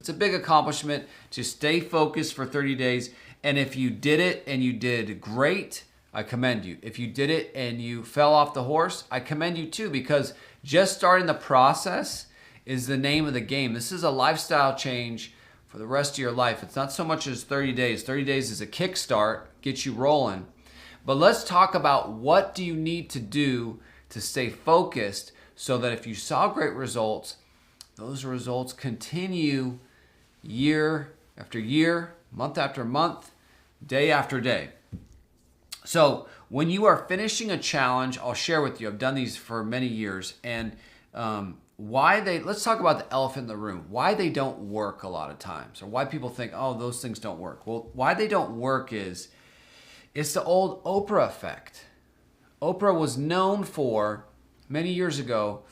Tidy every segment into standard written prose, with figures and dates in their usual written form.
It's a big accomplishment to stay focused for 30 days. And if you did it and you did great, I commend you. If you did it and you fell off the horse, I commend you too, because just starting the process is the name of the game. This is a lifestyle change for the rest of your life. It's not so much as 30 days. 30 days is a kickstart, get you rolling. But let's talk about what do you need to do to stay focused so that if you saw great results, those results continue year after year, month after month, day after day. So when you are finishing a challenge, I'll share with you, I've done these for many years, and let's talk about the elephant in the room, why they don't work a lot of times, or why people think, oh, those things don't work. Well, why they don't work is, it's the old Oprah effect. Oprah was known for, many years ago,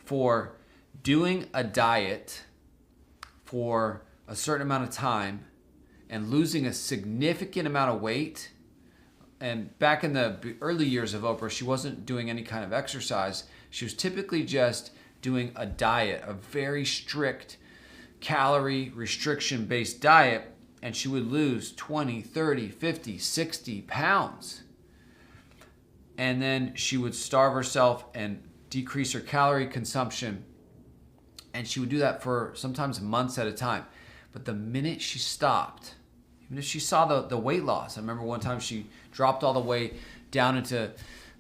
for doing a diet for a certain amount of time and losing a significant amount of weight. And back in the early years of Oprah, she wasn't doing any kind of exercise. She was typically just doing a diet, a very strict calorie restriction-based diet, and she would lose 20, 30, 50, 60 pounds. And then she would starve herself and decrease her calorie consumption. And she would do that for sometimes months at a time. But the minute she stopped, even if she saw the weight loss, I remember one time she dropped all the way down into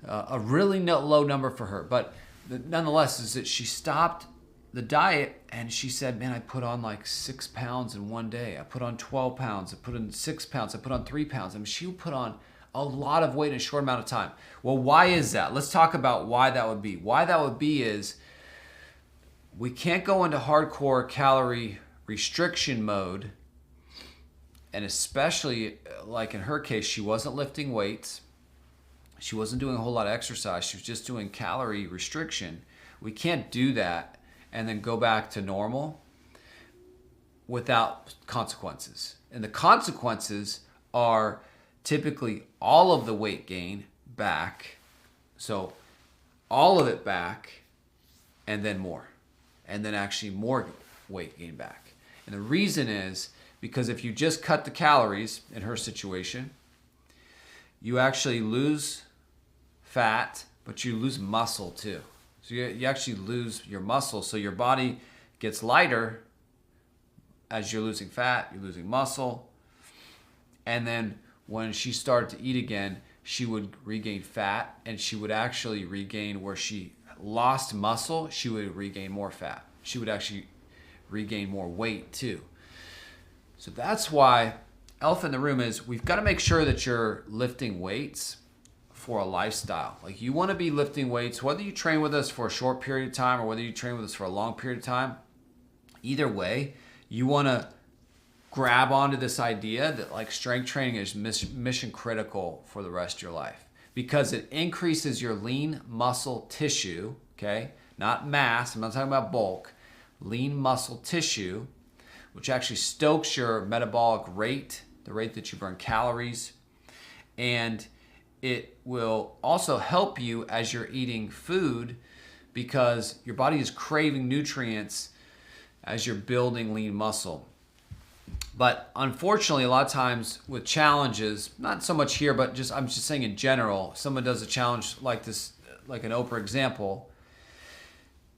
a really low number for her. But nonetheless, is that she stopped the diet and she said, man, I put on like 6 pounds in one day. I put on 12 pounds. I put on 6 pounds. I put on 3 pounds. I mean, she would put on a lot of weight in a short amount of time. Well, why is that? Let's talk about why that would be. Why that would be is we can't go into hardcore calorie restriction mode. And especially like in her case, she wasn't lifting weights. She wasn't doing a whole lot of exercise. She was just doing calorie restriction. We can't do that and then go back to normal without consequences. And the consequences are typically all of the weight gain back. So all of it back and then more. And then actually more weight gain back. And the reason is because if you just cut the calories in her situation, you actually lose fat, but you lose muscle too. So you actually lose your muscle. So your body gets lighter as you're losing fat, you're losing muscle. And then when she started to eat again, she would regain fat, and she would actually regain where she lost muscle, she would regain more fat. She would actually regain more weight too. So that's why elephant in the room is we've got to make sure that you're lifting weights for a lifestyle. Like you want to be lifting weights, whether you train with us for a short period of time or whether you train with us for a long period of time. Either way, you want to grab onto this idea that like strength training is mission critical for the rest of your life because it increases your lean muscle tissue, okay? Not mass, I'm not talking about bulk. Lean muscle tissue, which actually stokes your metabolic rate, the rate that you burn calories, and it will also help you as you're eating food because your body is craving nutrients as you're building lean muscle. But unfortunately, a lot of times with challenges, not so much here, but I'm just saying in general, someone does a challenge like this, like an Oprah example,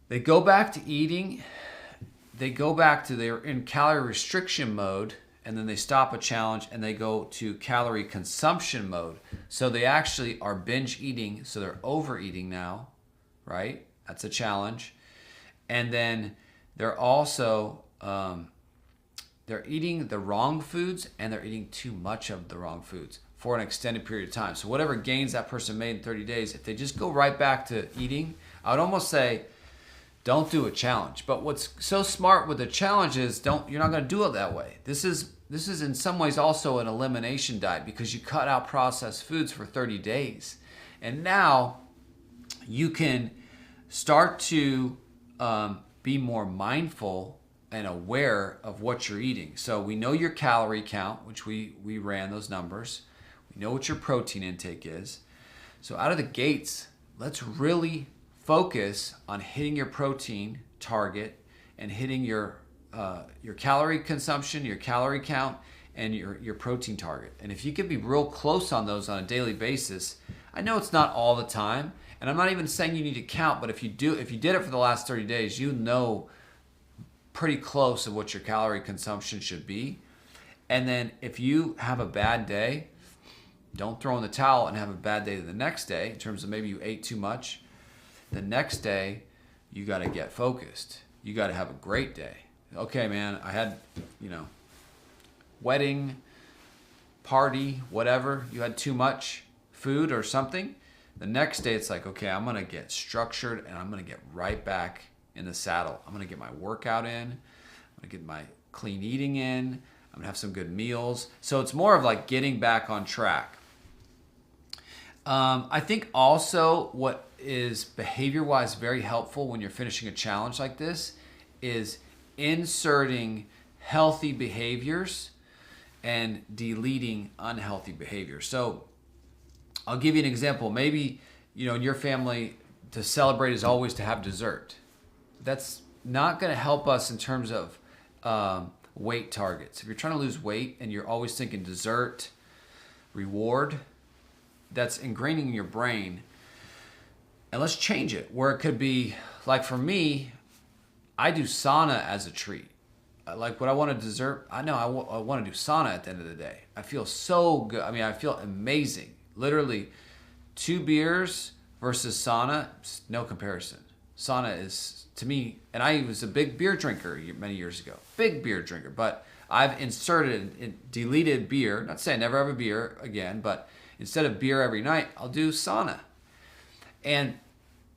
they go back to eating, they're in calorie restriction mode, and then they stop a challenge and they go to calorie consumption mode. So they actually are binge eating, so they're overeating now, right? That's a challenge. And then they're also, they're eating the wrong foods and they're eating too much of the wrong foods for an extended period of time. So whatever gains that person made in 30 days, if they just go right back to eating, I would almost say, don't do a challenge. But what's so smart with the challenge is you're not going to do it that way. This is in some ways also an elimination diet because you cut out processed foods for 30 days. And now you can start to be more mindful and aware of what you're eating. So we know your calorie count, which we ran those numbers. We know what your protein intake is. So out of the gates, let's really focus on hitting your protein target and hitting your your calorie consumption, your calorie count, and your protein target. And if you can be real close on those on a daily basis, I know it's not all the time, and I'm not even saying you need to count, but if you did it for the last 30 days, you know pretty close of what your calorie consumption should be. And then if you have a bad day, don't throw in the towel and have a bad day the next day in terms of maybe you ate too much. The next day, you got to get focused. You got to have a great day. Okay, man, I had, wedding, party, whatever. You had too much food or something. The next day, it's like, okay, I'm going to get structured and I'm going to get right back in the saddle. I'm going to get my workout in. I'm going to get my clean eating in. I'm going to have some good meals. So it's more of like getting back on track. I think also what is behavior-wise very helpful when you're finishing a challenge like this is inserting healthy behaviors and deleting unhealthy behaviors. So I'll give you an example. Maybe, in your family, to celebrate is always to have dessert. That's not going to help us in terms of weight targets. If you're trying to lose weight and you're always thinking dessert, reward, that's ingraining in your brain. And let's change it where it could be, like for me, I do sauna as a treat. Like what I want to dessert, I know I want to do sauna at the end of the day. I feel so good. I mean, I feel amazing. Literally 2 beers versus sauna, no comparison. Sauna is, to me, and I was a big beer drinker many years ago. Big beer drinker, but I've deleted beer. Not to say I never have a beer again, but instead of beer every night, I'll do sauna. And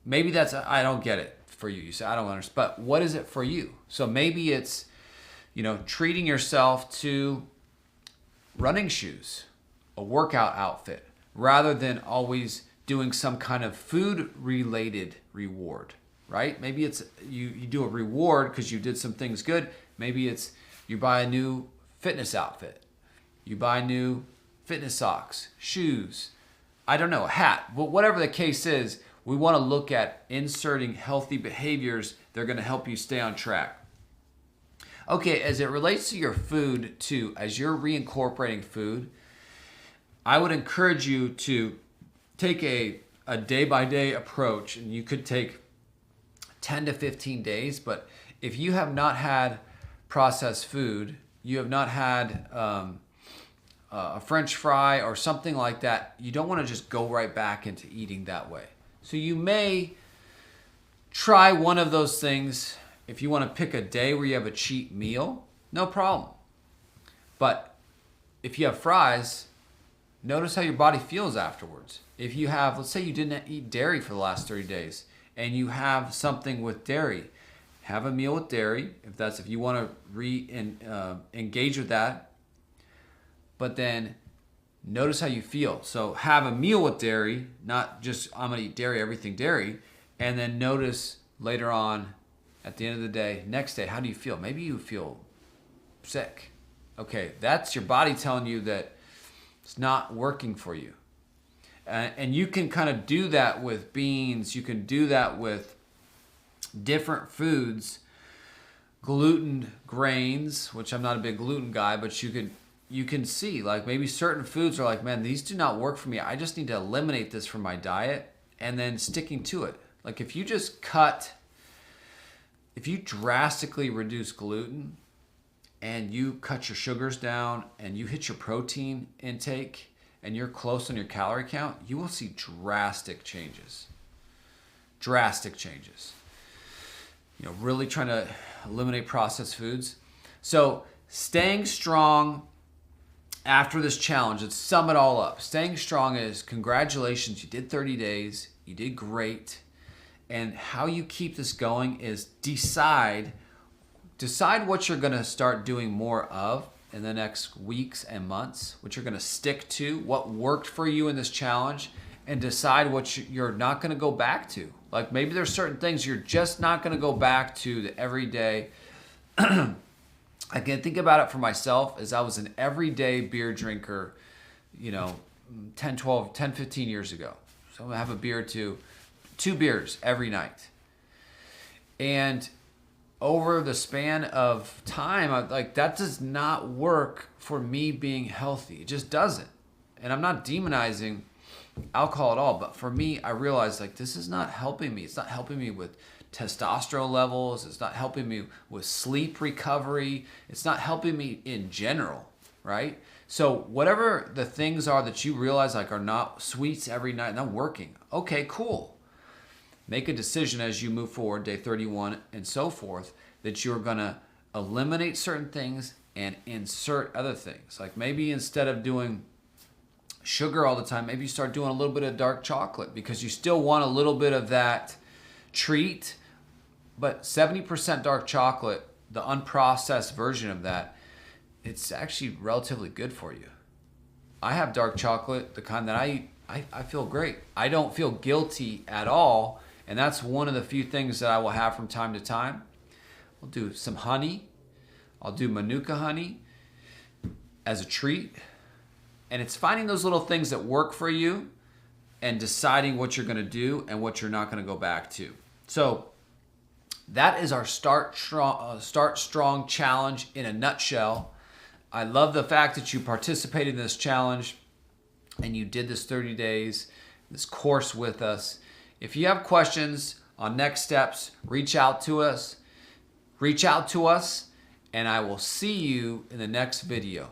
maybe I don't get it for you. You say, I don't understand. But what is it for you? So maybe it's, treating yourself to running shoes, a workout outfit, rather than always doing some kind of food-related reward, right? Maybe it's you do a reward because you did some things good. Maybe it's you buy a new fitness outfit. You buy new fitness socks, shoes, I don't know, a hat. Well, whatever the case is, we want to look at inserting healthy behaviors that are going to help you stay on track. Okay, as it relates to your food too, as you're reincorporating food, I would encourage you to take a day-by-day approach, and you could take 10 to 15 days, but if you have not had processed food, you have not had a French fry or something like that, you don't want to just go right back into eating that way. So you may try one of those things. If you want to pick a day where you have a cheat meal, no problem. But if you have fries, notice how your body feels afterwards. If you have, let's say you didn't eat dairy for the last 30 days and you have something with dairy, have a meal with dairy if you want to engage with that. But then notice how you feel. So have a meal with dairy, not just I'm going to eat dairy, everything dairy, and then notice later on at the end of the day, next day, how do you feel? Maybe you feel sick. Okay, that's your body telling you that it's not working for you. And you can kind of do that with beans. You can do that with different foods, gluten grains, which I'm not a big gluten guy, but you can see like maybe certain foods are like, man, these do not work for me. I just need to eliminate this from my diet, and then sticking to it. Like if you drastically reduce gluten and you cut your sugars down and you hit your protein intake and you're close on your calorie count, you will see drastic changes. Drastic changes. Really trying to eliminate processed foods. So staying strong after this challenge, let's sum it all up. Staying strong is congratulations, you did 30 days, you did great. And how you keep this going is decide what you're going to start doing more of in the next weeks and months, what you're going to stick to, what worked for you in this challenge, and decide what you're not going to go back to. Like maybe there's certain things you're just not going to go back to the everyday. I can think about it for myself as I was an everyday beer drinker, 10, 15 years ago. So I'm going to have a beer or two. 2 beers every night. And over the span of time, like that does not work for me being healthy. It just doesn't. And I'm not demonizing alcohol at all, but for me, I realized like this is not helping me. It's not helping me with testosterone levels. It's not helping me with sleep recovery. It's not helping me in general, right? So whatever the things are that you realize like are not sweets every night, not working. Okay, cool. Make a decision as you move forward, day 31 and so forth, that you're going to eliminate certain things and insert other things. Like maybe instead of doing sugar all the time, maybe you start doing a little bit of dark chocolate because you still want a little bit of that treat. But 70% dark chocolate, the unprocessed version of that, it's actually relatively good for you. I have dark chocolate, the kind that I eat, I feel great. I don't feel guilty at all. And that's one of the few things that I will have from time to time. I'll do some honey. I'll do Manuka honey as a treat. And it's finding those little things that work for you and deciding what you're going to do and what you're not going to go back to. So that is our Start Strong challenge in a nutshell. I love the fact that you participated in this challenge and you did this 30 days, this course with us. If you have questions on next steps, reach out to us, and I will see you in the next video.